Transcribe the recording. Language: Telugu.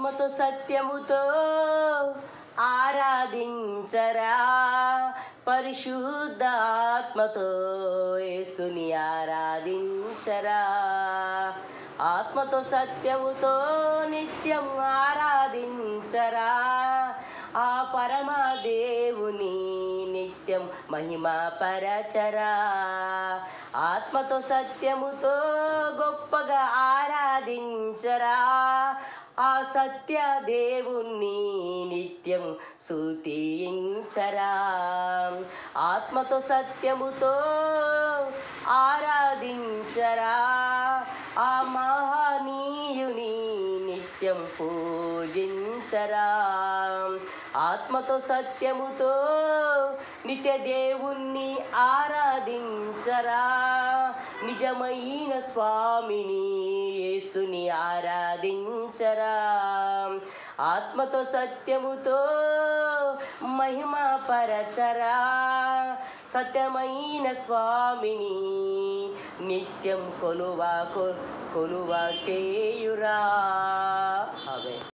ఆత్మతో సత్యముతో ఆరాధించరా, పరిశుద్ధాత్మతో యేసుని ఆరాధించరా. ఆత్మతో సత్యముతో నిత్యం ఆరాధించరా, ఆ పరమదేవుని నిత్యం మహిమపరచరా. ఆత్మతో సత్యముతో గొప్పగా ఆరాధించరా, ఆ సత్య దేవుణ్ణి నిత్యం స్తుతించరా. ఆత్మతో సత్యముతో ఆరాధించరా, ఆ మహనీయుని నిత్యం పూజించరా. ఆత్మతో సత్యముతో నిత్య దేవుణ్ణి ఆరాధించరా, నిజమైన స్వామిని యేసుని ఆరాధించరా. ఆత్మతో సత్యముతో మహిమపరచరా, సత్యమైన స్వామిని నిత్యం కొలువ చేయురా. ఆమేన్.